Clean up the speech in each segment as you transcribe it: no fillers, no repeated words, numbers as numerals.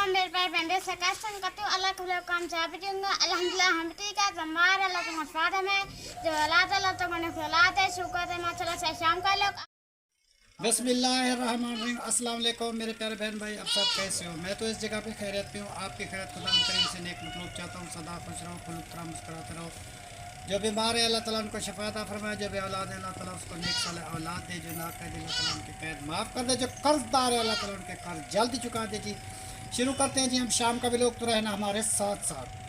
अस्सलाम मेरे भाई बहन से कैसे करती हूँ अल्लाह के काम चाह भी दूँगा अल्हम्दुलिल्लाह हम ठीक है जमार अल्लाह के मफाद में जो औलाद अल्लाह तो मैंने औलाद है शुक्र है माशाल्लाह से शाम का लोग बिस्मिल्लाहिर्रहमानिर्रहीम अस्सलाम वालेकुम मेरे प्यारे बहन भाई, अब सब कैसे हो। मैं तो इस जगह पे खैरियत पे हूँ। आपकी खैरियत खुदा करीम से नेक मतलब चाहता हूँ। सदा खुश रहो, खुलतरा मुस्कुराते रहो। जो बीमार है अल्लाह ताला उनको शफात फरमाए, जो औलाद है अल्लाह ताला उसको नेक साल औलाद दे, जो नाकद है अल्लाह ताला उनके कैद माफ़ कर दे, जो कर्जदार है अल्लाह ताला उनके कर्ज जल्दी चुका दे। जी शुरू करते हैं जी। हम शाम का भी लोग तो रहना हमारे साथ साथ।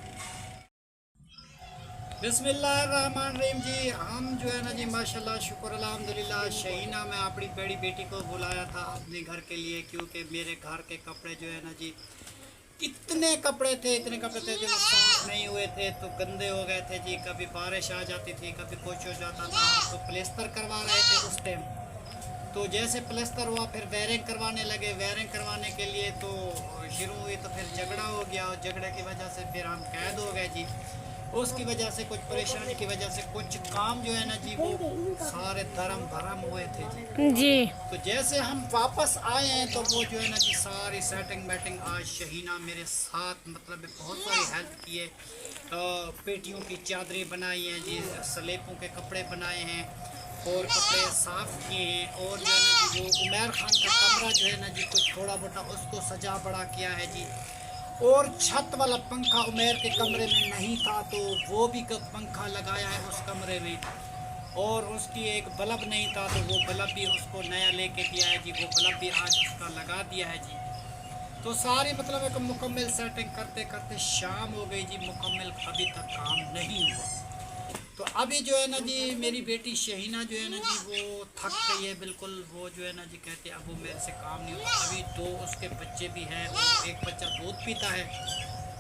बिस्मिल्लाहिर्रहमानिर्रहीम जी। हम जो है ना जी माशाल्लाह शुक्र अल्हम्दुलिल्लाह शहीना में अपनी बड़ी बेटी को बुलाया था अपने घर के लिए, क्योंकि मेरे घर के कपड़े जो है ना जी इतने कपड़े थे जो साफ नहीं हुए थे तो गंदे हो गए थे जी। कभी बारिश आ जाती थी, कभी कुछ हो जाता था। तो प्लेस्टर करवा रहे थे उस टाइम। तो जैसे प्लेस्टर हुआ फिर वायरिंग करवाने लगे। वायरिंग करवाने के लिए तो शुरू हुई तो फिर झगड़ा हो गया, और झगड़े की वजह से फिर हम कैद हो गए जी। उसकी वजह से कुछ परेशानी की वजह से कुछ काम जो है ना जी वो सारे धर्म भरम हुए थे जी। तो जैसे हम वापस आए हैं तो वो जो है ना जी सारी सेटिंग मैटिंग आज शहीना मेरे साथ मतलब बहुत सारी हेल्प की है। पेटियों की चादरें बनाई हैं जी, सलेपों के कपड़े बनाए हैं और कपड़े साफ़ किए हैं। और जो है ना जी वो उमर खान का कमरा जो है ना जी कुछ थोड़ा मोटा उसको सजा बड़ा किया है जी। और छत वाला पंखा उमर के कमरे में नहीं था तो वो भी पंखा लगाया है उस कमरे में। और उसकी एक बल्ब नहीं था तो वो बल्ब भी उसको नया लेके दिया है जी। वो बल्ब भी आज उसका लगा दिया है जी। तो सारी मतलब एक मुकम्मल सेटिंग करते करते शाम हो गई जी। मुकम्मल अभी तक काम नहीं हुआ। तो अभी जो है ना जी मेरी बेटी शहीना जो है ना जी वो थक गई है बिल्कुल। वो जो है ना जी कहते अब वो मेरे से काम नहीं होता। अभी दो उसके बच्चे भी हैं और एक बच्चा दूध पीता है।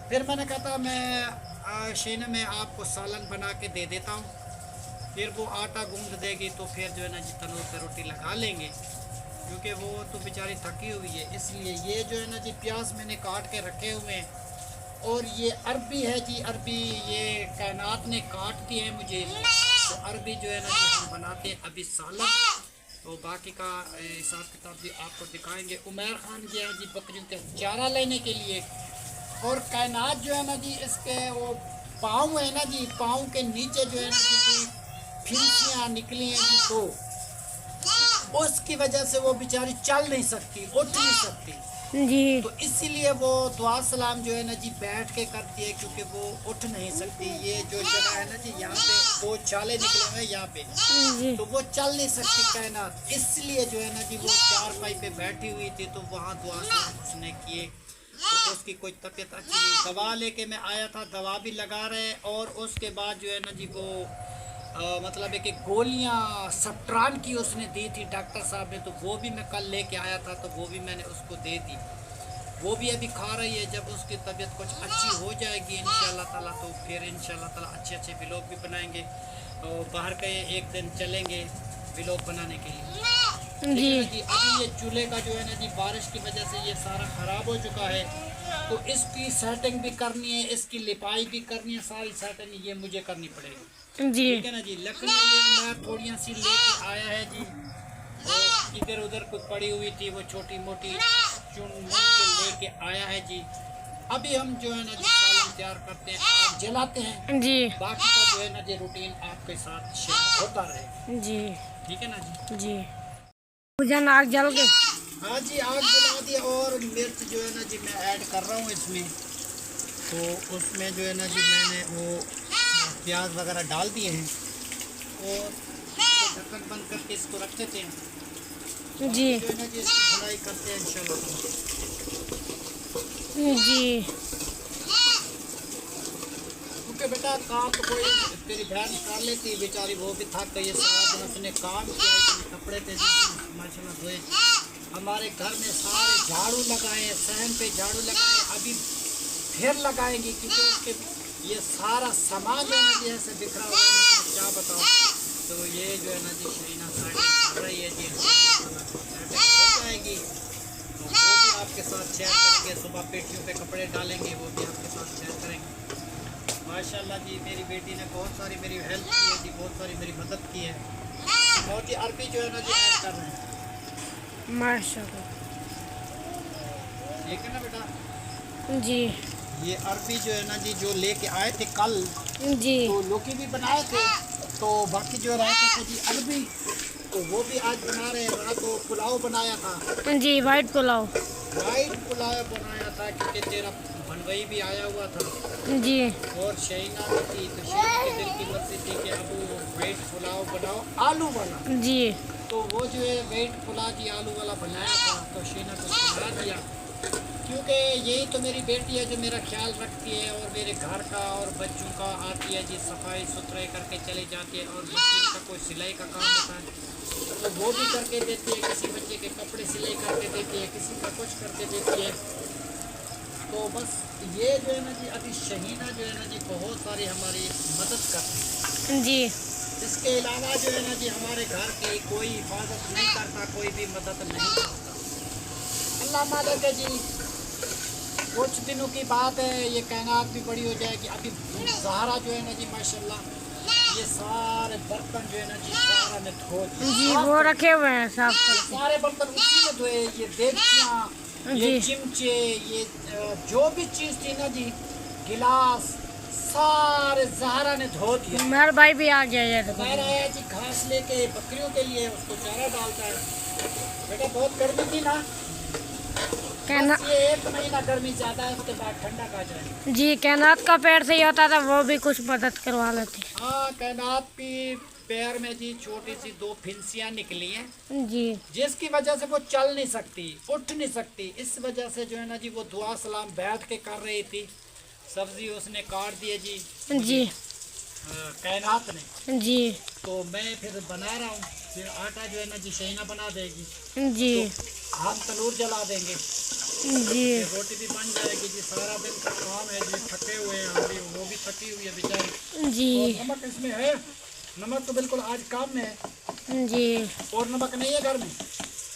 फिर मैंने कहा था मैं शहीना में आपको सालन बना के दे देता हूँ, फिर वो आटा गूंद देगी तो फिर जो है ना जी तंदूर पर रोटी लगा लेंगे, क्योंकि वो तो बेचारी थकी हुई है। इसलिए ये जो है ना जी प्याज मैंने काट के रखे हुए हैं। और ये अरबी है जी, अरबी ये कायनात ने काट दी है मुझे। तो अरबी जो है ना जी हम बनाते हैं अभी सालन। तो बाकी का हिसाब किताब भी आपको दिखाएंगे। उमर खान गया जी बकरियों के चारा लेने के लिए। और कायनात जो है ना जी इसके वो पाँव है ना जी, पाँव के नीचे जो है ना जी कोई फिंसियाँ निकली हैं जी। तो उसकी वजह से वो बेचारी चल नहीं सकती, उठ नहीं सकती जी। तो इसीलिए वो दुआ सलाम जो है ना जी बैठ के करती है, क्योंकि वो उठ नहीं सकती। ये जो जगह है ना जी यहाँ पे वो चाले निकले हुए हैं यहाँ पे, तो वो चल नहीं सकती कायनात। इसलिए जो है ना जी वो चारपाई पे बैठी हुई थी तो वहाँ दुआ सलाम उसने किए। तो उसकी कोई तबीयत अच्छी नहीं। दवा लेके मैं आया था, दवा भी लगा रहे। और उसके बाद जो है ना जी वो मतलब है कि गोलियां सट्रान की उसने दी थी डॉक्टर साहब ने। तो वो भी मैं कल लेके आया था तो वो भी मैंने उसको दे दी। वो भी अभी खा रही है। जब उसकी तबीयत कुछ अच्छी हो जाएगी इंशाल्लाह ताला तो फिर इंशाल्लाह ताला अच्छे व्लॉग भी बनाएंगे। और बाहर के एक दिन चलेंगे व्लॉग बनाने के लिए जी। अभी ये चूल्हे का जो है ना जी बारिश की वजह से ये सारा ख़राब हो चुका है, तो इसकी सेटिंग भी करनी है, इसकी लिपाई भी करनी है। सारी सेटिंग ये मुझे करनी पड़ेगी जी। ठीक है ना जी। लकड़ी ये मैं थोड़ी सी लेके आया है जी। और इधर उधर कुछ पड़ी हुई थी वो छोटी मोटी चुन के लेके आया है जी। अभी हम जो है ना जी सालन तैयार करते हैं, आग जलाते हैं जी। बाकी का जो है ना जी रूटीन आपके साथ शेयर होता रहे जी। ठीक है ना जी। भुजन आग जल गए। हाँ जी आग जला दिया। और मिर्च जो है ना जी मैं ऐड कर रहा हूँ इसमें। तो उसमें जो है ना जी मैंने वो प्याज वगैरह डाल दिए हैं और ढक्कन बंद करके इसको रख देते हैं जी। जो है ना जी इसकी भुनाई करते हैं इंशाल्लाह जी। क्योंकि बेटा काम तो कोई तेरी बहन कर लेती है बेचारी, वो भी थक गई है। सारा दिन उसने काम किया, कपड़े पे माशाल्लाह धोए। हमारे घर में सारे झाड़ू लगाए, सहन पे झाड़ू लगाए, अभी फिर लगाएंगे क्योंकि उसके ये सारा सामान जो है ना जी ऐसे बिखरा हुआ है, क्या बताऊँ। तो ये जो है ना जी शहीना सेटिंग कर रही है जी, सेटिंग हो जाएगी तो वो भी आपके साथ शेयर करेंगे। सुबह पेटियों पे कपड़े डालेंगे, वो भी आपके साथ शेयर करेंगे। माशाल्लाह जी मेरी बेटी ने बहुत सारी मेरी हेल्प की है जी, बहुत सारी मेरी मदद की है। और ये अरबी जो है ना जी ऐड कर रहे हैं माशाल्लाह। ठीक है ना बेटा। जी ये अरबी जो है ना जी जो लेके आए थे कल, जी तो लौकी भी बनाए थे, तो बाकी जो रह थे जी अरबी, तो वो भी आज बना रहे हैं। रात को पुलाव बनाया था जी, वाइट पुलाव। वाइट पुलाव बनाया था, क्योंकि तेरा भनवई भी आया हुआ था जी और शहीना भी थी, तो शेख के दिल की मर्जी थी कि अब वो वाइट पुलाव बनाओ आलू वाला। जी तो वो जो है वाइट पुलाव जी आलू वाला बनाया था, तो शहीना को बना दिया, क्योंकि यही तो मेरी बेटी है जो मेरा ख्याल रखती है और मेरे घर का और बच्चों का आती है जी, सफाई सुथराई करके चली जाती है, और मशीन का कोई सिलाई का काम होता है तो वो भी करके देती है, किसी बच्चे के कपड़े सिलाई करके देती है, किसी का कुछ करके देती है। तो बस ये जो है ना जी अभी शहीना जो है ना जी बहुत सारी हमारी मदद करती है। जी इसके अलावा जो है ना जी हमारे घर की कोई हिफाजत नहीं करता, कोई भी मदद नहीं करता। अल्लाह मालिक है जी। कुछ दिनों की बात है, ये कायनात भी बड़ी हो जाएगी। अभी सहारा जो है ना जी माशाल्लाह ये सारे बर्तन जो है ना जी सहारा में धो दिए। जी, वो रखे हुए हैं साफ कर। सारे बर्तन उसी में धोए, ये देगचियाँ, ये चिमचे, ये जो भी चीज़ थी ना जी, गिलास, सारे ज़हरा ने धो दिए। मेरा भाई भी आ गया है। मेरा आया जी घास लेके बकरियों के लिए, उसको चारा डालता है। बेटा बहुत गर्मी थी ना, बस ये 1 महीना गर्मी ज़्यादा है, उसके बाद ठंडा आ जाए। जी, कैनात का पैर सही होता था, वो भी कुछ मदद करवा लेती। हाँ, कैनात की पैर में जी छोटी सी 2 फिंसियाँ निकली हैं जी, जिसकी वजह से वो चल नहीं सकती, उठ नहीं सकती। इस वजह से जो है ना जी वो दुआ सलाम बैठ के कर रही थी। सब्जी उसने काट दी है जी जी कैनात ने, जी तो मैं फिर बना रहा हूँ। फिर आटा जो है ना जी शहीना बना देगी, जी तो हम तनूर जला देंगे, जी फिर रोटी भी बन जाएगी जी। सारा दिन का काम है जी, थके हुए हैं हम भी, वो भी थकी हुई है बेचारी। जी और नमक इसमें है, नमक तो बिल्कुल आज काम में है। जी, और नमक नहीं है घर में,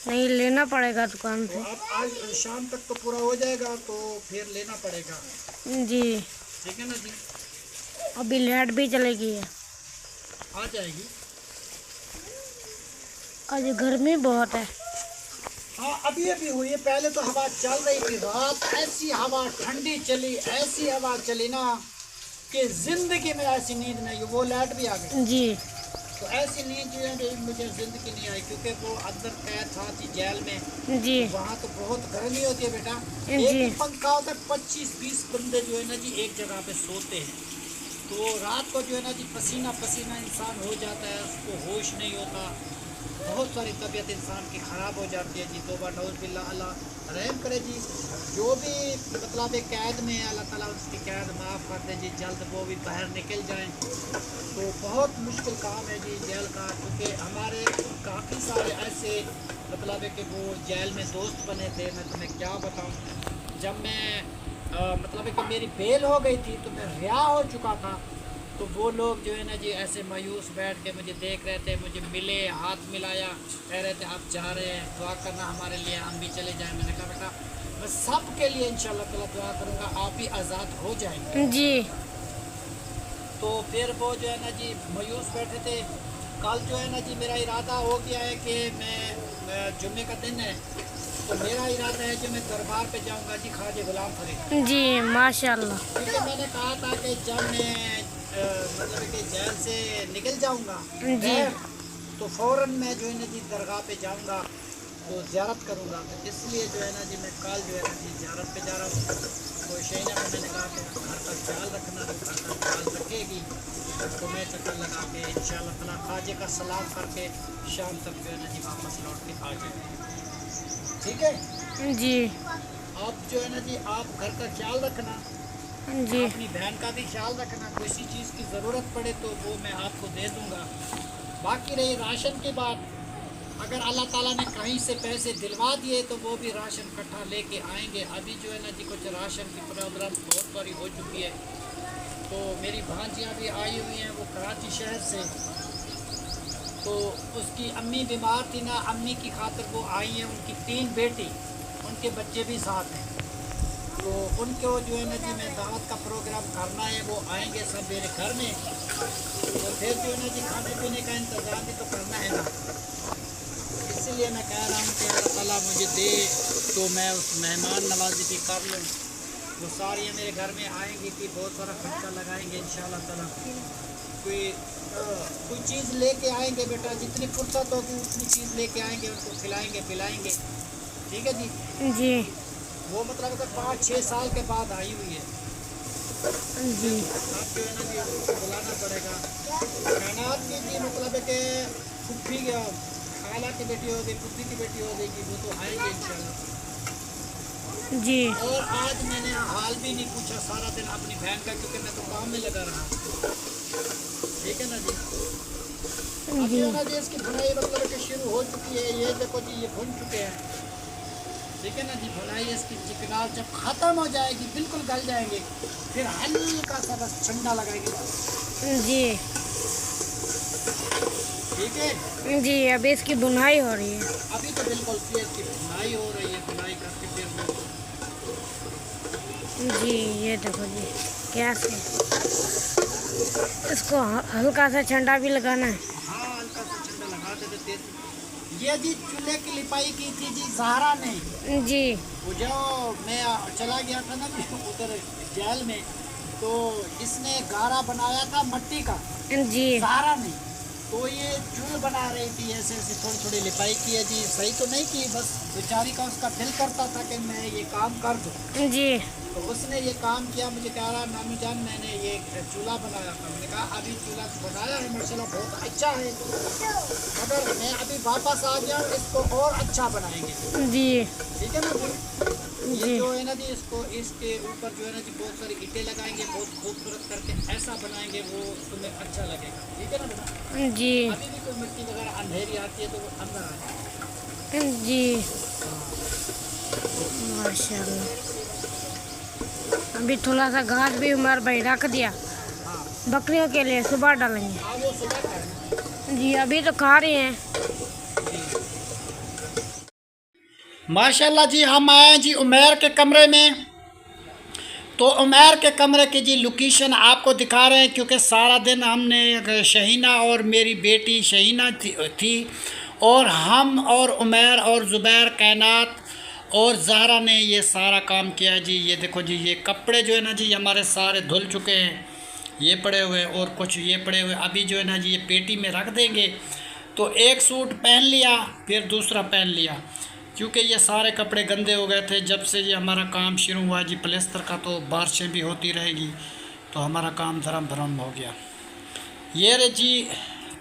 नहीं लेना पड़ेगा दुकान तो से। अब आज शाम तक तो पूरा हो जाएगा, तो फिर लेना पड़ेगा। जी, ठीक है ना जी, अभी लाइट भी चलेगी है। आ जाएगी। आज गर्मी बहुत है। हाँ अभी अभी हुई है, पहले तो हवा चल रही थी, रात ऐसी हवा ठंडी चली, ऐसी हवा चली ना कि जिंदगी में ऐसी नींद नहीं। वो लाइट भी आ गई, जी तो ऐसी नींद जो है मुझे जिंदगी नहीं आई, क्योंकि वो अंदर कैद था जी जेल में। जी वहाँ तो बहुत गर्मी होती है बेटा, जी। एक ही पंखा होता है, 25-20 बंदे जो है ना जी एक जगह पे सोते हैं, तो रात को जो है ना जी पसीना पसीना इंसान हो जाता है, उसको होश नहीं होता, बहुत सारी तबीयत इंसान की ख़राब हो जाती है जी। तौबा नऊज़ बिल्लाह, अल्लाह रहम करे जी। जो भी मतलब एक कैद में है, अल्लाह ताला उसकी कैद माफ़ कर दे जी, जल्द वो भी बाहर निकल जाएं। तो बहुत मुश्किल काम है जी जेल का, क्योंकि हमारे काफ़ी सारे ऐसे मतलब है कि वो जेल में दोस्त बने थे, मैं तुम्हें क्या बताऊँ। जब मैं मतलब है कि मेरी बेल हो गई थी, तो मैं रिहा हो चुका था, तो वो लोग जो है ना जी ऐसे मायूस बैठ के मुझे देख रहे थे, मुझे मिले, हाथ मिलाया, कह रहे थे आप जा रहे हैं, दुआ करना हमारे लिए, हम भी चले जाएं। मैंने कहा बेटा मैं सब के लिए इंशाल्लाह ताला दुआ करूँगा, आप भी आज़ाद हो जाएंगे। जी तो फिर वो जो है ना जी मायूस बैठे थे। कल जो है ना जी मेरा इरादा हो गया है कि मैं जुम्मे का दिन है, तो मेरा इरादा है कि मैं दरबार पे जाऊंगा जी ख्वाजा गुलाम फरीद जी, माशाल्लाह। क्योंकि मैंने कहा था कि जब मैं मतलब कि जेल से निकल जाऊंगा जी। तो फ़ौरन मैं जो है ना जी दरगाह पे जाऊंगा, तो ज़ियारत करूंगा। तो इसलिए जो है ना जी मैं कल जो है ना जी ज़ियारत पे जा रहा हूँ। तो शहीना को मैंने कहा कि घर का ख्याल रखना, तो घर का ख्याल रखेगी, तो मैं चक्कर लगा के इंशाअल्लाह ताला ख्वाजे का सलाम करके शाम तक जो है ना जी वापस लौट के आ जाएंगे। ठीक है जी आप जो है ना जी आप घर का ख्याल रखना, जी अपनी बहन का भी ख्याल रखना, किसी चीज़ की ज़रूरत पड़े तो वो मैं आपको दे दूँगा। बाकी रही राशन की बात, अगर अल्लाह ताला ने कहीं से पैसे दिलवा दिए तो वो भी राशन इकट्ठा लेके आएंगे। अभी जो है ना जी कुछ राशन की प्रॉब्लम बहुत बड़ी हो चुकी है, तो मेरी भांजियाँ भी आई हुई हैं, वो कराची शहर से, तो उसकी अम्मी बीमार थी ना, अम्मी की खातिर वो आई हैं, उनकी 3 बेटी, उनके बच्चे भी साथ हैं, तो उनको जो है ना जी मैं दावत का प्रोग्राम करना है, वो आएंगे सब मेरे घर में, तो फिर जो है ना जी खाने पीने का इंतज़ाम भी तो करना है ना। इसीलिए मैं कह रहा हूँ कि अल्लाह ताला मुझे दे तो मैं उस मेहमान नवाजी भी कर लूँ। वो सारी मेरे घर में आएंगी कि बहुत सारा खर्चा लगाएंगे इंशाल्लाह ताला। कोई चीज़ लेके आएंगे बेटा, जितनी फुर्सत होगी उतनी चीज़ लेके आएंगे, उनको खिलाएंगे पिलाएंगे, ठीक है जी। जी वो मतलब अगर 5-6 साल के बाद आई हुई है, जी आप जो है ना जी उसको बुलाना पड़ेगा। कायनात की जी मतलब है कि फुफ्फी खाला की बेटी हो गई, फुफ्फी की बेटी हो गई, वो तो आएंगे इंशाल्लाह। जी और आज मैंने हाल भी नहीं पूछा सारा दिन अपनी बहन का, क्योंकि मैं तो काम में लगा रहा, ठीक है ना जी। अब जो है ना जी इसकी भुनाई मतलब कि शुरू हो चुकी है, ये देखो जी ये भुन चुके हैं, ठीक है ना जी। भुनाई इसकी चिकनाहट जब ख़त्म हो जाएगी, बिल्कुल गल जाएंगे, फिर हल्का सा बस ठंडा लगाएंगे बस, जी ठीक है जी। अभी इसकी बुनाई हो रही है। अभी तो बिल्कुल फिर इसकी भुनाई हो रही है, भुनाई करके फिर वो जी ये देखो जी कैसे इसको हल्का सा ठंडा भी लगाना है। हाँ हल्का सा ठंडा लगाते थे तेज। ये जी चूल्हे की लिपाई की थी जी ज़हरा ने जी वो, जो मैं चला गया था ना जी उधर जेल में, तो इसने गारा बनाया था मट्टी का, जी ज़हरा ने। तो ये चूल बना रही थी, ऐसे ऐसे थोड़ी थोड़ी लिपाई की है जी, सही तो नहीं की, बस बेचारी का उसका दिल करता था कि मैं ये काम कर दूँ, जी तो उसने ये काम किया। मुझे कह रहा नानू जान मैंने ये चूल्हा बनाया था। मैंने कहा अभी चूल्हा बनाया है माशाल्लाह बहुत अच्छा है, मगर मैं अभी वापस आ गया, इसको और अच्छा बनाएंगे, जी ठीक है ना जी। ये जी जो है ना जी इसको इसके ऊपर जो है ना जी बहुत सारी ईंटें लगाएंगे, बहुत खूबसूरत करके ऐसा बनाएंगे, वो तुम्हें अच्छा लगेगा, ठीक है ना बेटा। जी अभी भी कोई मिट्टी वगैरह अंधेरी आती है तो वो अंदर आ जाए। जी माशाल्लाह। अभी थोड़ा सा घास भी उमर भाई रख दिया हाँ बकरियों के लिए, सुबह डालेंगे। हाँ वो सुबह खाएंगे। जी अभी तो खा रहे हैं। माशाल्लाह जी हम आए जी उमैर के कमरे में, तो उमैर के कमरे की जी लोकेशन आपको दिखा रहे हैं, क्योंकि सारा दिन हमने शहीना और मेरी बेटी शहीना थी और हम और उमैर और ज़ुबैर कायनात और ज़हरा ने ये सारा काम किया जी। ये देखो जी ये कपड़े जो है ना जी हमारे सारे धुल चुके हैं, ये पड़े हुए और कुछ ये पड़े हुए, अभी जो है ना जी ये पेटी में रख देंगे। तो एक सूट पहन लिया फिर दूसरा पहन लिया, क्योंकि ये सारे कपड़े गंदे हो गए थे जब से ये हमारा काम शुरू हुआ जी प्लास्टर का, तो बारिशें भी होती रहेगी तो हमारा काम धर्म भरम हो गया। ये रे जी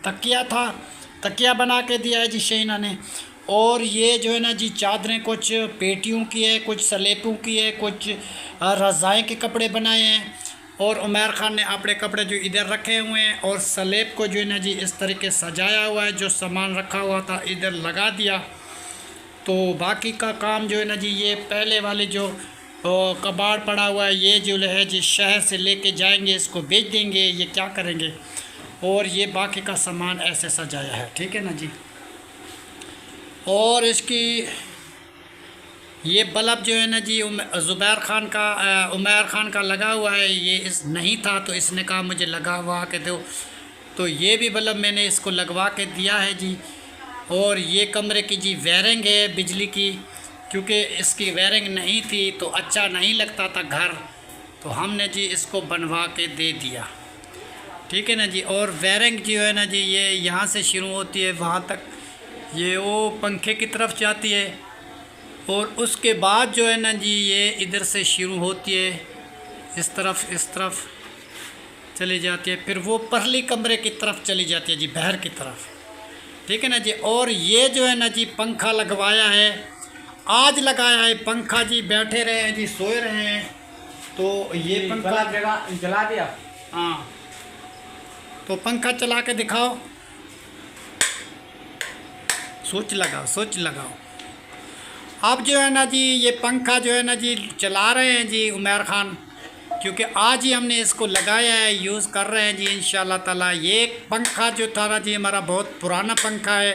तकिया था, तकिया बना के दिया है जी शहीना ने, और ये जो है ना जी चादरें कुछ पेटियों की है, कुछ सलेपों की है, कुछ रज़ाएँ के कपड़े बनाए हैं, और उमैर ख़ान ने अपने कपड़े जो इधर रखे हुए हैं और सलेब को जो है ना जी इस तरीके सजाया हुआ है, जो सामान रखा हुआ था इधर लगा दिया। तो बाकी का काम जो है ना जी ये पहले वाले जो कबाड़ पड़ा हुआ है, ये जो है जी शहर से लेके जाएंगे, इसको बेच देंगे, ये क्या करेंगे, और ये बाकी का सामान ऐसे सजाया है, ठीक है ना जी। और इसकी ये बल्ब जो है ना जी ज़ुबैर ख़ान का उमैर ख़ान का लगा हुआ है, ये इस नहीं था तो इसने कहा मुझे लगा हुआ के दो, तो ये भी बल्ब मैंने इसको लगवा के दिया है जी। और ये कमरे की जी वायरिंग है बिजली की, क्योंकि इसकी वायरिंग नहीं थी तो अच्छा नहीं लगता था घर, तो हमने जी इसको बनवा के दे दिया, ठीक है ना जी। और वायरिंग जो है ना जी ये यहाँ से शुरू होती है वहाँ तक, ये वो पंखे की तरफ जाती है, और उसके बाद जो है ना जी ये इधर से शुरू होती है, इस तरफ चली जाती है, फिर वो परली कमरे की तरफ चली जाती है जी, बाहर की तरफ, ठीक है ना जी। और ये जो है ना जी पंखा लगवाया है, आज लगाया है पंखा जी, बैठे रहे हैं जी, सोए रहे हैं, तो ये पंखा जला दिया। हाँ तो पंखा चला के दिखाओ, स्विच लगाओ। अब जो है ना जी ये पंखा जो है ना जी चला रहे हैं जी उमैर ख़ान, क्योंकि आज ही हमने इसको लगाया है, यूज़ कर रहे हैं जी इंशाल्लाह ताला। ये पंखा जो था ना जी हमारा बहुत पुराना पंखा है,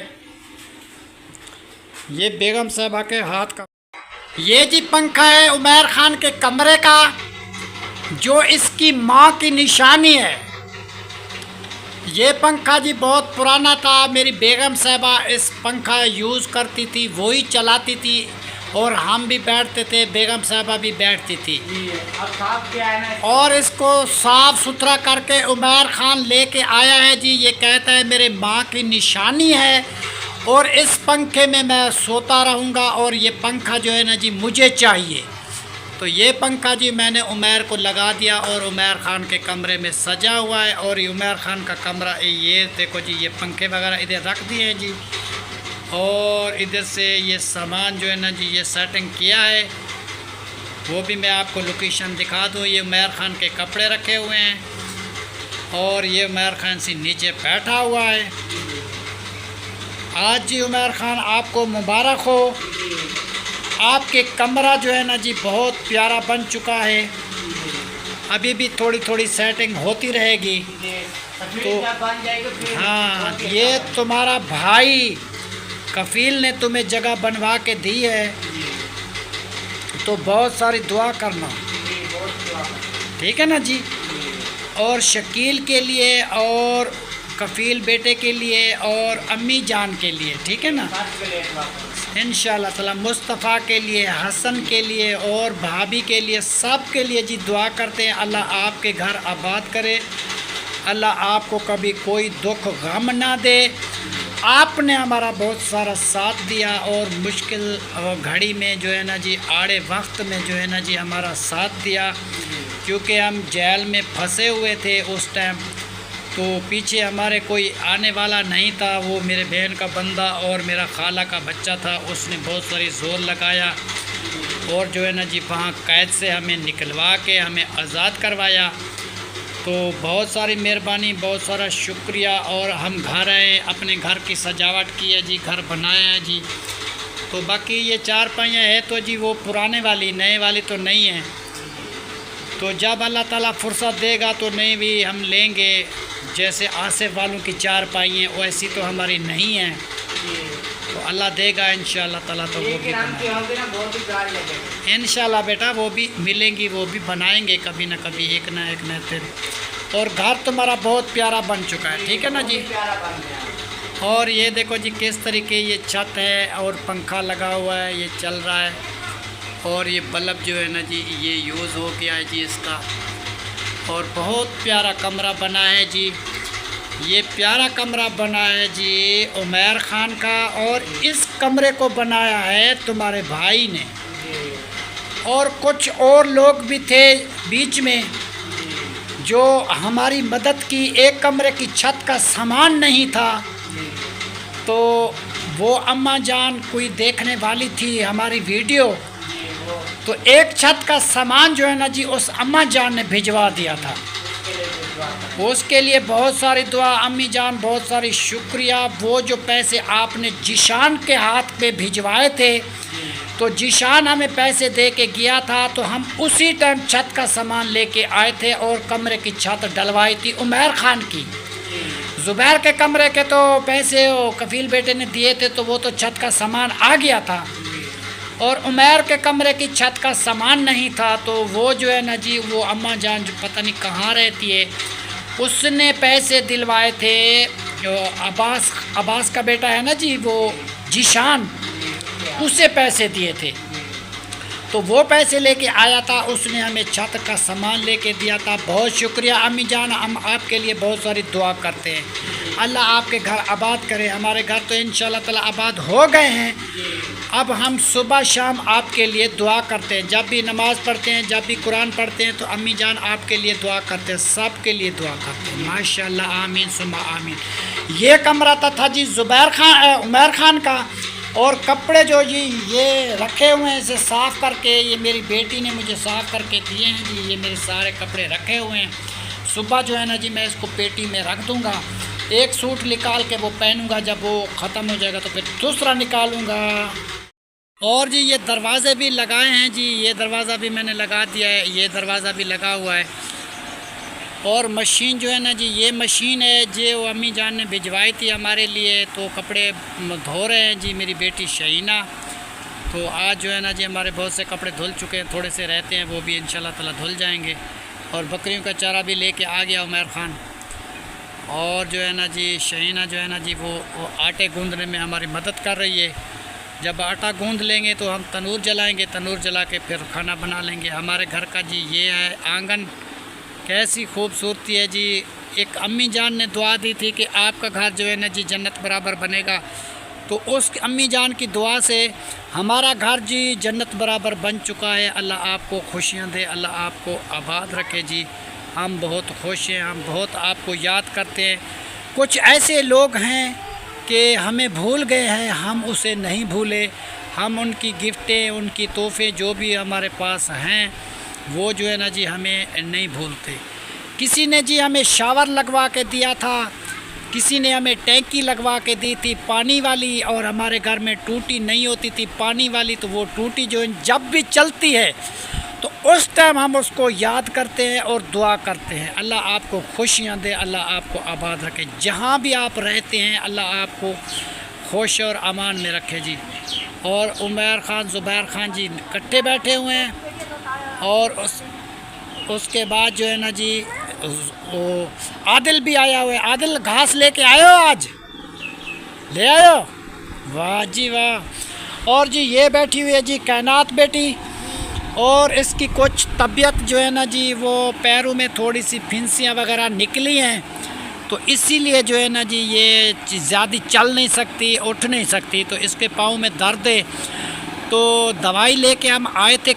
ये बेगम साहबा के हाथ का। ये जी पंखा है उमैर ख़ान के कमरे का, जो इसकी माँ की निशानी है। ये पंखा जी बहुत पुराना था, मेरी बेगम साहबा इस पंखा यूज़ करती थी, वही चलाती थी, और हम भी बैठते थे, बेगम साहबा भी बैठती थी। अब साफ क्या है ना, और इसको साफ़ सुथरा करके उमर खान लेके आया है जी। ये कहता है मेरे माँ की निशानी है और इस पंखे में मैं सोता रहूँगा और ये पंखा जो है ना जी मुझे चाहिए। तो ये पंखा जी मैंने उमर को लगा दिया और उमर खान के कमरे में सजा हुआ है। और ये उमर खान का कमरा, ये देखो जी, ये पंखे वगैरह इधर रख दिए हैं जी। और इधर से ये सामान जो है ना जी ये सेटिंग किया है, वो भी मैं आपको लोकेशन दिखा दूँ। ये उमर खान के कपड़े रखे हुए हैं और ये उमर खान से नीचे बैठा हुआ है। आज जी उमर खान आपको मुबारक हो, आपके कमरा जो है ना जी बहुत प्यारा बन चुका है। अभी भी थोड़ी थोड़ी सेटिंग होती रहेगी। तो बन जाएगी फिर। हाँ, ये तुम्हारा भाई कफील ने तुम्हें जगह बनवा के दी है, तो बहुत सारी दुआ करना, ठीक है ना जी। और शकील के लिए और कफील बेटे के लिए और अम्मी जान के लिए, ठीक है ना, इंशाल्लाह ताला। मुस्तफ़ा के लिए, हसन के लिए और भाभी के लिए, सब के लिए जी दुआ करते हैं। अल्लाह आपके घर आबाद करे, अल्लाह आपको कभी कोई दुख गम ना दे। आपने हमारा बहुत सारा साथ दिया और मुश्किल घड़ी में जो है ना जी, आड़े वक्त में जो है ना जी हमारा साथ दिया, क्योंकि हम जेल में फंसे हुए थे उस टाइम। तो पीछे हमारे कोई आने वाला नहीं था। वो मेरे बहन का बंदा और मेरा खाला का बच्चा था, उसने बहुत सारी जोर लगाया और जो है ना जी वहाँ कैद से हमें निकलवा के हमें आज़ाद करवाया। तो बहुत सारी मेहरबानी, बहुत सारा शुक्रिया। और हम घर आए, अपने घर की सजावट की है जी, घर बनाया है जी। तो बाकी ये चारपाइयाँ है तो जी वो पुराने वाली, नए वाली तो नहीं है। तो जब अल्लाह ताला फुर्सत देगा तो नई भी हम लेंगे। जैसे आसिफ वालों की चारपाई हैं वैसी तो हमारी नहीं है, तो अल्लाह देगा इंशाल्लाह ताला। तो वो भी इंशाल्लाह बेटा वो भी मिलेंगी, वो भी बनाएंगे कभी ना कभी, एक ना फिर। और घर तुम्हारा बहुत प्यारा बन चुका है, ठीक है ना जी। और ये देखो जी किस तरीके ये छत है और पंखा लगा हुआ है, ये चल रहा है। और ये बल्ब जो है ना जी ये यूज़ हो गया है जी इसका। और बहुत प्यारा कमरा बना है जी, ये प्यारा कमरा बना है जी उमर खान का। और इस कमरे को बनाया है तुम्हारे भाई ने, और कुछ और लोग भी थे बीच में जो हमारी मदद की। एक कमरे की छत का सामान नहीं था, तो वो अम्मा जान कोई देखने वाली थी हमारी वीडियो, तो एक छत का सामान जो है ना जी उस अम्मा जान ने भिजवा दिया था। उसके लिए बहुत सारी दुआ अम्मी जान, बहुत सारी शुक्रिया। वो जो पैसे आपने जिशान के हाथ पे भिजवाए थे, तो जिशान हमें पैसे दे के गया था, तो हम उसी टाइम छत का सामान लेके आए थे और कमरे की छत डलवाई थी उमर खान की। ज़ुबैर के कमरे के तो पैसे कफील बेटे ने दिए थे, तो वो तो छत का सामान आ गया था। और उमर के कमरे की छत का सामान नहीं था, तो वो जो है ना जी वो अम्मा जान जो पता नहीं कहाँ रहती है, उसने पैसे दिलवाए थे। अब्बास का बेटा है ना जी वो जिशान, उसे पैसे दिए थे, तो वो पैसे लेके आया था, उसने हमें छत का सामान लेके दिया था। बहुत शुक्रिया अम्मी जान, हम आपके लिए बहुत सारी दुआ करते हैं। अल्लाह आपके घर आबाद करे। हमारे घर तो इंशाल्लाह ताला आबाद हो गए हैं। अब हम सुबह शाम आपके लिए दुआ करते हैं, जब भी नमाज़ पढ़ते हैं, जब भी कुरान पढ़ते हैं, तो अम्मी जान आपके लिए दुआ करते हैं, सब के लिए दुआ करते हैं। माशाल्लाह, आमीन सुम्मा आमीन। ये कमरा था जी उमर खान का। और कपड़े जो जी ये रखे हुए हैं इसे साफ़ करके, ये मेरी बेटी ने मुझे साफ़ करके दिए हैं जी। ये मेरे सारे कपड़े रखे हुए हैं। सुबह जो है ना जी मैं इसको पेटी में रख दूँगा, एक सूट निकाल के वो पहनूँगा, जब वो ख़त्म हो जाएगा तो फिर दूसरा निकालूँगा। और जी ये दरवाज़े भी लगाए हैं जी, ये दरवाज़ा भी मैंने लगा दिया है, ये दरवाज़ा भी लगा हुआ है। और मशीन जो है ना जी ये मशीन है जो अम्मी जान ने भिजवाई थी हमारे लिए, तो कपड़े धो रहे हैं जी मेरी बेटी शहीना। तो आज जो है ना जी हमारे बहुत से कपड़े धुल चुके हैं, थोड़े से रहते हैं, वो भी इंशाल्लाह ताला धुल जाएंगे। और बकरियों का चारा भी लेके आ गया उमर खान। और जो है ना जी शहीना जो है ना जी वो आटे गूंदने में हमारी मदद कर रही है। जब आटा गूंद लेंगे तो हम तनूर जलाएंगे, तनूर जला के फिर खाना बना लेंगे। हमारे घर का जी ये है आंगन, कैसी खूबसूरती है जी। एक अम्मी जान ने दुआ दी थी कि आपका घर जो है ना जी जन्नत बराबर बनेगा, तो उस अम्मी जान की दुआ से हमारा घर जी जन्नत बराबर बन चुका है। अल्लाह आपको खुशियाँ दे, अल्लाह आपको आबाद रखे जी। हम बहुत खुश हैं, हम बहुत आपको याद करते हैं। कुछ ऐसे लोग हैं कि हमें भूल गए हैं, हम उसे नहीं भूले। हम उनकी गिफ्टें, उनकी तोहफ़े जो भी हमारे पास हैं वो जो है ना जी हमें नहीं भूलते। किसी ने जी हमें शावर लगवा के दिया था, किसी ने हमें टैंकी लगवा के दी थी पानी वाली, और हमारे घर में टूटी नहीं होती थी पानी वाली, तो वो टूटी जो जब भी चलती है तो उस टाइम हम उसको याद करते हैं और दुआ करते हैं। अल्लाह आपको खुशियाँ दे, अल्लाह आपको आबाद रखे। जहाँ भी आप रहते हैं अल्लाह आपको खुश और अमान में रखे जी। और उमर ख़ान, ज़ुबैर ख़ान जी इकट्ठे बैठे हुए हैं, और उसके बाद जो है ना जी वो आदिल भी आया हुआ है। आदिल घास लेके आयो, आज ले आयो, वाह जी वाह। और जी ये बैठी हुई है जी कायनात बेटी, और इसकी कुछ तबीयत जो है ना जी वो पैरों में थोड़ी सी फिंसियाँ वगैरह निकली हैं, तो इसीलिए जो है ना जी ये ज़्यादा चल नहीं सकती, उठ नहीं सकती, तो इसके पाँव में दर्द है। तो दवाई लेके हम आए थे,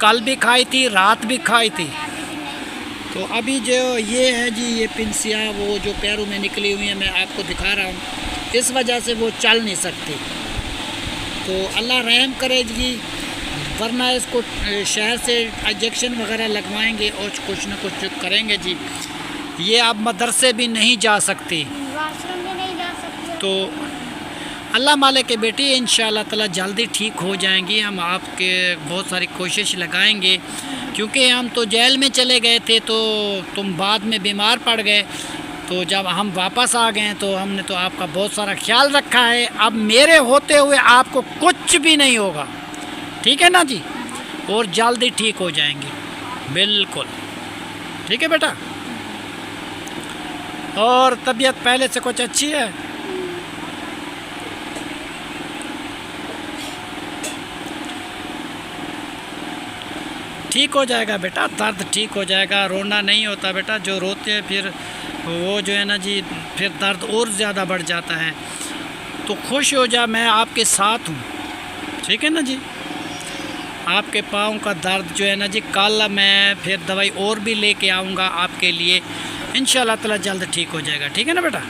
कल भी खाई थी, रात भी खाई थी। तो अभी जो ये है जी ये पिंसियाँ वो जो पैरों में निकली हुई हैं, मैं आपको दिखा रहा हूँ, इस वजह से वो चल नहीं सकती। तो अल्लाह रहम करे जी, वरना इसको शहर से इंजेक्शन वगैरह लगवाएंगे और कुछ न कुछ करेंगे जी। ये अब मदरसे भी नहीं जा सकती, वॉशरूम भी नहीं जा सकते। तो अल्लाह मालिक के बेटी इंशाअल्लाह ताला जल्दी ठीक हो जाएंगी। हम आपके बहुत सारी कोशिश लगाएंगे, क्योंकि हम तो जेल में चले गए थे, तो तुम बाद में बीमार पड़ गए, तो जब हम वापस आ गए तो हमने तो आपका बहुत सारा ख्याल रखा है। अब मेरे होते हुए आपको कुछ भी नहीं होगा, ठीक है ना जी, और जल्दी ठीक हो जाएंगी, बिल्कुल ठीक है बेटा। और तबीयत पहले से कुछ अच्छी है? ठीक हो जाएगा बेटा, दर्द ठीक हो जाएगा, रोना नहीं होता बेटा। जो रोते हैं फिर वो जो है ना जी फिर दर्द और ज़्यादा बढ़ जाता है। तो खुश हो जा, मैं आपके साथ हूँ, ठीक है ना जी। आपके पाँव का दर्द जो है ना जी, कल मैं फिर दवाई और भी लेके आऊँगा आपके लिए, इंशाअल्लाह ताला जल्द ठीक हो जाएगा, ठीक है ना बेटा।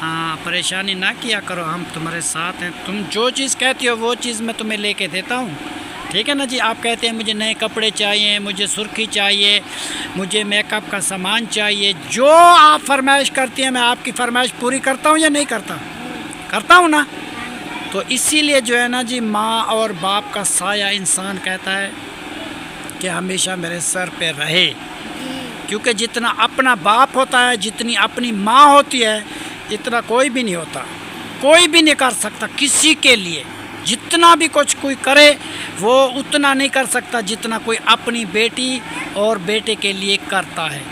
हाँ, परेशानी ना किया करो, हम तुम्हारे साथ हैं। तुम जो चीज़ कहती हो वो चीज़ मैं तुम्हें लेके देता हूँ, ठीक है ना जी। आप कहते हैं मुझे नए कपड़े चाहिए, मुझे सुर्खी चाहिए, मुझे मेकअप का सामान चाहिए, जो आप फरमाइश करती हैं मैं आपकी फरमाइश पूरी करता हूँ या नहीं करता? करता हूँ ना। तो इसीलिए जो है ना जी माँ और बाप का साया इंसान कहता है कि हमेशा मेरे सर पे रहे, क्योंकि जितना अपना बाप होता है, जितनी अपनी माँ होती है, इतना कोई भी नहीं होता, कोई भी नहीं कर सकता किसी के लिए। जितना भी कुछ कोई करे वो उतना नहीं कर सकता जितना कोई अपनी बेटी और बेटे के लिए करता है।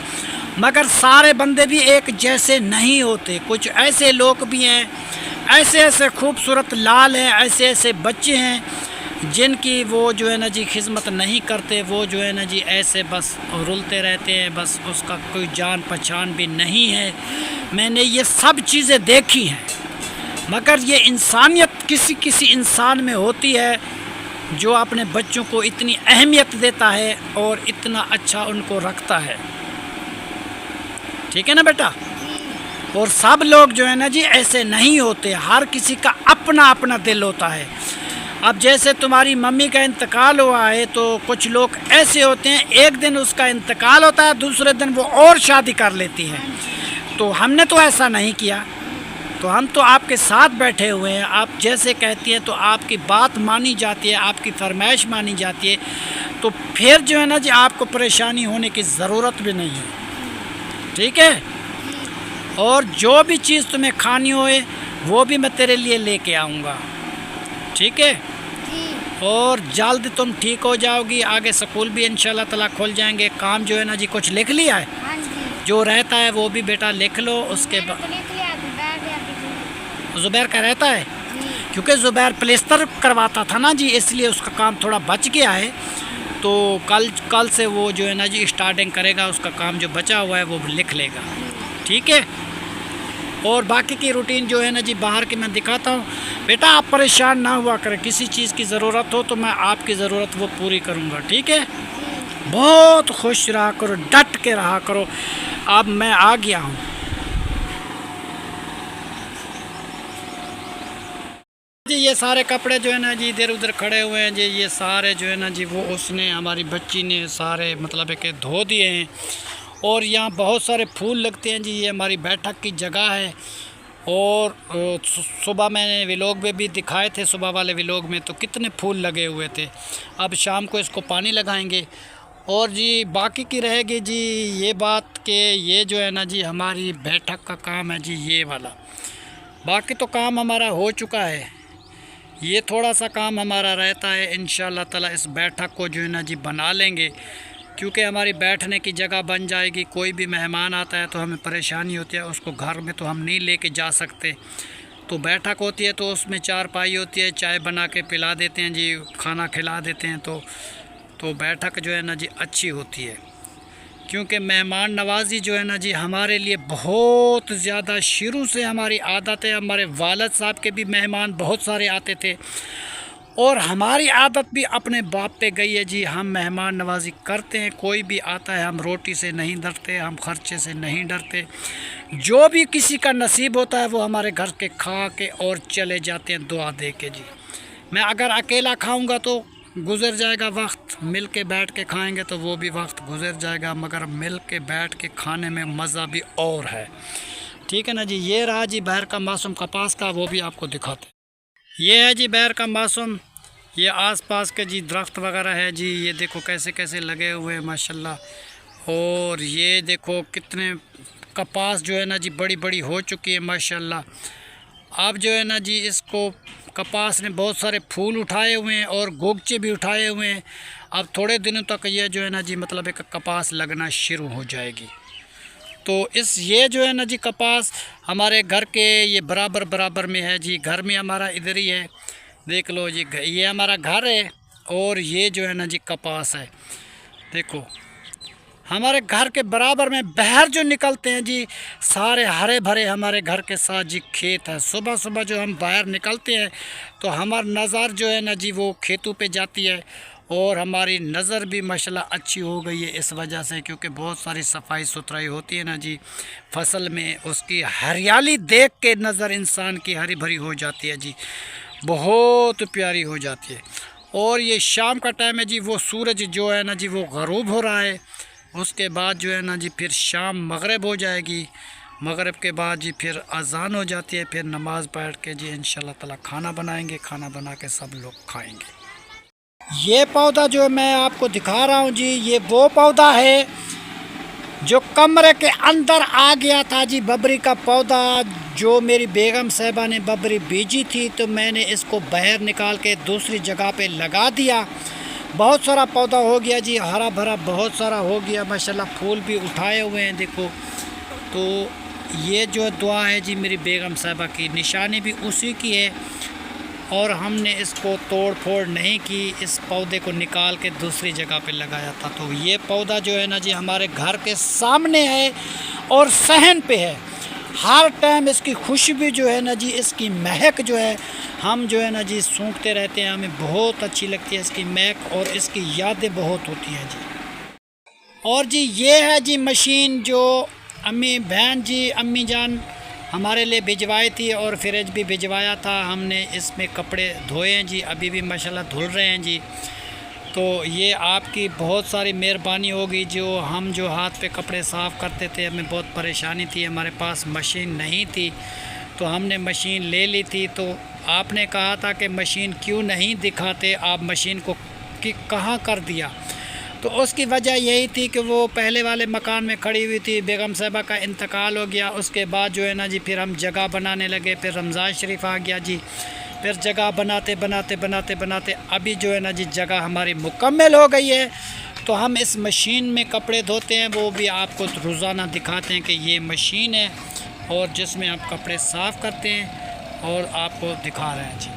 मगर सारे बंदे भी एक जैसे नहीं होते, कुछ ऐसे लोग भी हैं, ऐसे ऐसे खूबसूरत लाल हैं, ऐसे ऐसे बच्चे हैं जिनकी वो जो है ना जी खिदमत नहीं करते, वो जो है ना जी ऐसे बस रुलते रहते हैं, बस उसका कोई जान पहचान भी नहीं है। मैंने ये सब चीज़ें देखी हैं, मगर ये इंसानियत किसी किसी इंसान में होती है जो अपने बच्चों को इतनी अहमियत देता है और इतना अच्छा उनको रखता है, ठीक है ना बेटा। और सब लोग जो है ना जी ऐसे नहीं होते, हर किसी का अपना अपना दिल होता है। अब जैसे तुम्हारी मम्मी का इंतकाल हुआ है, तो कुछ लोग ऐसे होते हैं, एक दिन उसका इंतकाल होता है, दूसरे दिन वो और शादी कर लेती है। तो हमने तो ऐसा नहीं किया, तो हम तो आपके साथ बैठे हुए हैं। आप जैसे कहती हैं तो आपकी बात मानी जाती है, आपकी फरमाइश मानी जाती है, तो फिर जो है ना जी आपको परेशानी होने की ज़रूरत भी नहीं है, ठीक है। और जो भी चीज़ तुम्हें खानी होए वो भी मैं तेरे लिए लेके आऊँगा, ठीक है। और जल्द तुम ठीक हो जाओगी, आगे स्कूल भी इंशाल्लाह ताला खुल जाएंगे। काम जो है ना जी कुछ लिख लिया है? हाँ जी। जो रहता है वो भी बेटा लिख लो। उसके बाद ज़ुबैर का रहता है, क्योंकि ज़ुबैर प्लेस्टर करवाता था ना जी, इसलिए उसका काम थोड़ा बच गया है। तो कल से वो जो है ना जी स्टार्टिंग करेगा, उसका काम जो बचा हुआ है वो लिख लेगा, ठीक है। और बाकी की रूटीन जो है ना जी बाहर की मैं दिखाता हूँ। बेटा आप परेशान ना हुआ करें, किसी चीज़ की ज़रूरत हो तो मैं आपकी ज़रूरत वो पूरी करूँगा, ठीक है। बहुत खुश रहा करो, डट के रहा करो। अब मैं आ गया हूँ। जी ये सारे कपड़े जो है ना जी इधर उधर खड़े हुए हैं जी, ये सारे जो है ना जी वो उसने हमारी बच्ची ने सारे मतलब है कि धो दिए हैं। और यहाँ बहुत सारे फूल लगते हैं जी, ये हमारी बैठक की जगह है। और सुबह मैंने व्लॉग में भी दिखाए थे, सुबह वाले व्लॉग में तो कितने फूल लगे हुए थे। अब शाम को इसको पानी लगाएंगे। और जी बाकी की रहेगी जी ये बात कि ये जो है ना जी हमारी बैठक का काम है जी ये वाला। बाकी तो काम हमारा हो चुका है, ये थोड़ा सा काम हमारा रहता है। इंशाअल्लाह ताला इस बैठक को जो है ना जी बना लेंगे, क्योंकि हमारी बैठने की जगह बन जाएगी। कोई भी मेहमान आता है तो हमें परेशानी होती है, उसको घर में तो हम नहीं लेके जा सकते। तो बैठक होती है तो उसमें चारपाई होती है, चाय बना के पिला देते हैं जी, खाना खिला देते हैं। तो बैठक जो है ना जी अच्छी होती है, क्योंकि मेहमान नवाजी जो है ना जी हमारे लिए बहुत ज़्यादा शुरू से हमारी आदत है। हमारे वालिद साहब के भी मेहमान बहुत सारे आते थे और हमारी आदत भी अपने बाप पे गई है जी। हम मेहमान नवाजी करते हैं, कोई भी आता है हम रोटी से नहीं डरते, हम खर्चे से नहीं डरते। जो भी किसी का नसीब होता है वो हमारे घर के खा के और चले जाते हैं दुआ दे के जी। मैं अगर अकेला खाऊंगा तो गुज़र जाएगा वक्त, मिल के बैठ के खाएंगे तो वो भी वक्त गुज़र जाएगा, मगर मिल के बैठ के खाने में मज़ा भी और है, ठीक है ना जी। ये रहा जी बाहर का मौसम कपास का, वो भी आपको दिखाते। ये है जी बाहर का मौसम, ये आसपास के जी दरख्त वगैरह है जी, ये देखो कैसे कैसे लगे हुए हैं माशाल्लाह। और ये देखो कितने कपास जो है ना जी बड़ी बड़ी हो चुकी है माशाल्लाह। अब जो है ना जी इसको कपास ने बहुत सारे फूल उठाए हुए हैं और गोगचे भी उठाए हुए हैं। अब थोड़े दिनों तक ये जो है ना जी मतलब एक कपास लगना शुरू हो जाएगी। तो ये जो है ना जी कपास हमारे घर के ये बराबर में है जी। घर में हमारा इधर ही है, देख लो जी, ये हमारा घर है और ये जो है ना जी कपास है। देखो हमारे घर के बराबर में बाहर जो निकलते हैं जी सारे हरे भरे हमारे घर के साथ जी खेत है। सुबह सुबह जो हम बाहर निकलते हैं तो हमारी नज़र जो है ना जी वो खेतों पे जाती है और हमारी नज़र भी माशाल्लाह अच्छी हो गई है इस वजह से, क्योंकि बहुत सारी सफाई सुथराई होती है ना जी फसल में। उसकी हरियाली देख के नज़र इंसान की हरी भरी हो जाती है जी, बहुत प्यारी हो जाती है। और ये शाम का टाइम है जी, वो सूरज जो है ना जी वो ग़रूब हो रहा है। उसके बाद जो है ना जी फिर शाम मगरिब हो जाएगी, मगरिब के बाद जी फिर अज़ान हो जाती है, फिर नमाज़ पढ़ के जी इंशाअल्लाह ताला खाना बनाएंगे, खाना बना के सब लोग खाएंगे। ये पौधा जो मैं आपको दिखा रहा हूँ जी, ये वो पौधा है जो कमरे के अंदर आ गया था जी, बबरी का पौधा जो मेरी बेगम साहिबा ने बबरी बीजी थी, तो मैंने इसको बाहर निकाल के दूसरी जगह पे लगा दिया। बहुत सारा पौधा हो गया जी, हरा भरा बहुत सारा हो गया माशाल्लाह, फूल भी उठाए हुए हैं देखो। तो ये जो दुआ है जी मेरी बेगम साहिबा की, निशानी भी उसी की है और हमने इसको तोड़ फोड़ नहीं की, इस पौधे को निकाल के दूसरी जगह पे लगाया था। तो ये पौधा जो है ना जी हमारे घर के सामने है और सहन पे है। हर टाइम इसकी खुशबू जो है ना जी, इसकी महक जो है हम जो है ना जी सूंघते रहते हैं, हमें बहुत अच्छी लगती है इसकी महक और इसकी यादें बहुत होती हैं जी। और जी ये है जी मशीन जो अम्मी जान हमारे लिए भिजवाई थी और फ्रिज भी भिजवाया था हमने, इसमें कपड़े धोए हैं जी, अभी भी माशाल्लाह धुल रहे हैं जी। तो ये आपकी बहुत सारी मेहरबानी होगी, जो हम जो हाथ पे कपड़े साफ़ करते थे हमें बहुत परेशानी थी, हमारे पास मशीन नहीं थी तो हमने मशीन ले ली थी। तो आपने कहा था कि मशीन क्यों नहीं दिखाते, आप मशीन को कहाँ कर दिया, तो उसकी वजह यही थी कि वो पहले वाले मकान में खड़ी हुई थी, बेगम साहिबा का इंतकाल हो गया। उसके बाद जो है ना जी फिर हम जगह बनाने लगे, फिर रमज़ान शरीफ आ गया जी, फिर जगह बनाते अभी जो है ना जी जगह हमारी मुकम्मल हो गई है। तो हम इस मशीन में कपड़े धोते हैं, वो भी आपको रोज़ाना दिखाते हैं कि ये मशीन है और जिसमें आप कपड़े साफ़ करते हैं और आपको दिखा रहे हैं जी।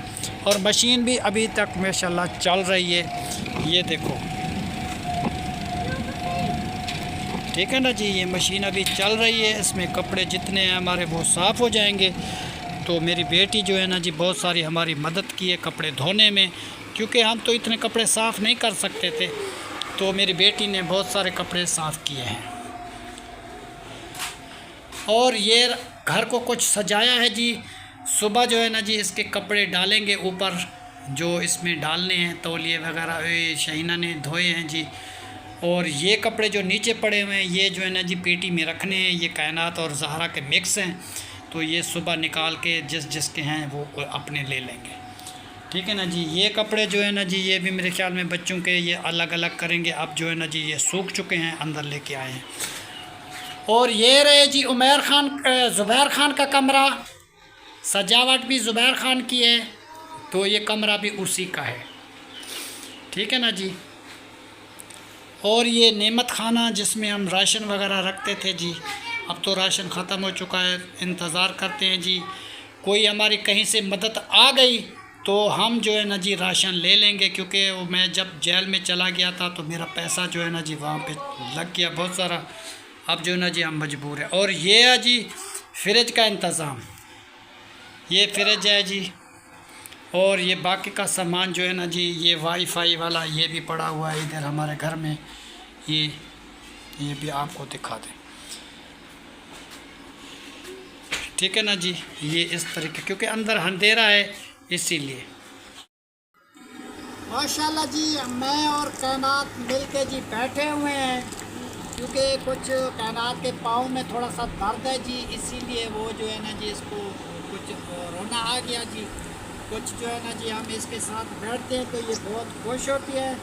और मशीन भी अभी तक माशाल्लाह चल रही है, ये देखो, ठीक है ना जी। ये मशीन अभी चल रही है, इसमें कपड़े जितने हैं हमारे वो साफ़ हो जाएंगे। तो मेरी बेटी जो है ना जी बहुत सारी हमारी मदद की है कपड़े धोने में, क्योंकि हम तो इतने कपड़े साफ़ नहीं कर सकते थे, तो मेरी बेटी ने बहुत सारे कपड़े साफ़ किए हैं। और ये घर को कुछ सजाया है जी। सुबह जो है ना जी इसके कपड़े डालेंगे ऊपर, जो इसमें डालने हैं, तौलिए वगैरह ये शहीना ने धोए हैं जी। और ये कपड़े जो नीचे पड़े हुए हैं ये जो है ना जी पेटी में रखने हैं, ये कायनात और ज़हरा के मिक्स हैं, तो ये सुबह निकाल के जिसके हैं वो अपने ले लेंगे, ठीक है ना जी। ये कपड़े जो है ना जी ये भी मेरे ख्याल में बच्चों के ये अलग अलग करेंगे। अब जो है ना जी ये सूख चुके हैं, अंदर लेके आए हैं। और ये रहे जी ज़ुबैर खान का कमरा, सजावट भी ज़ुबैर खान की है, तो ये कमरा भी उसी का है, ठीक है ना जी। और ये नेमत खाना जिसमें हम राशन वगैरह रखते थे जी, अब तो राशन ख़त्म हो चुका है। इंतज़ार करते हैं जी कोई हमारी कहीं से मदद आ गई तो हम जो है ना जी राशन ले लेंगे, क्योंकि मैं जब जेल में चला गया था तो मेरा पैसा जो है ना जी वहाँ पे लग गया बहुत सारा। अब जो है ना जी हम मजबूर हैं। और ये है जी फ्रिज का इंतज़ाम, ये फ्रिज है जी। और ये बाकी का सामान जो है ना जी ये वाईफाई वाला ये भी पड़ा हुआ है इधर हमारे घर में, ये भी आपको दिखा दें, ठीक है ना जी। ये इस तरीके, क्योंकि अंदर अंधेरा है इसीलिए। माशाल्लाह जी मैं और कायनात मिल के जी बैठे हुए हैं, क्योंकि कुछ कायनात के पाँव में थोड़ा सा दर्द है जी, इसीलिए वो जो है ना जी इसको कुछ रोना आ गया जी। कुछ जो है ना जी हम इसके साथ बैठते हैं तो ये बहुत खुश होती है।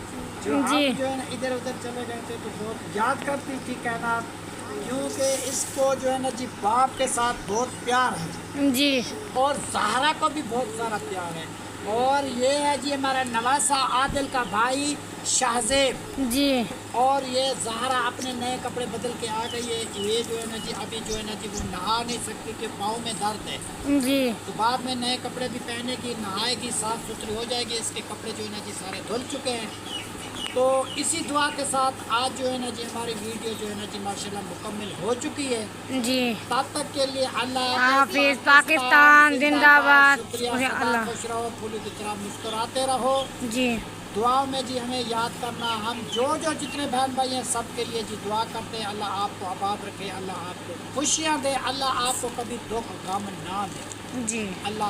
जो हम जो है ना इधर उधर चले गए थे तो बहुत याद करती थी कायनात, क्योंकि इसको जो है ना जी बाप के साथ बहुत प्यार है जी, और ज़हरा को भी बहुत सारा प्यार है। और ये है जी हमारा नवासा आदिल का भाई शाहजेब जी। और ये ज़हरा अपने नए कपड़े बदल के आ गई है। ये जो है ना जी अभी जो है ना जी वो नहा नहीं सकती कि पाँव में दर्द है जी, तो बाद में नए कपड़े भी पहनेगी, नहाएगी, साफ़ सुथरी हो जाएगी। इसके कपड़े जो है ना जी सारे धुल चुके हैं। तो इसी दुआ के साथ आज जो है ना जी हमारी वीडियो जो है ना जी माशाल्लाह मुकम्मल हो चुकी है जी। तब तक के लिए अल्लाह हाफिज़, पाकिस्तान जिंदाबाद। अल्लाह खुश रहो, फूलों की तरह मुस्कुराते रहो जी, दुआओं में जी हमें याद करना। हम जो जितने बहन भाई हैं सब के लिए जी दुआ करते हैं। अल्लाह आपको आबाद रखे, अल्लाह आपको खुशियाँ दे, अल्लाह आपको कभी दुख गम ना दे। जी। अल्लाह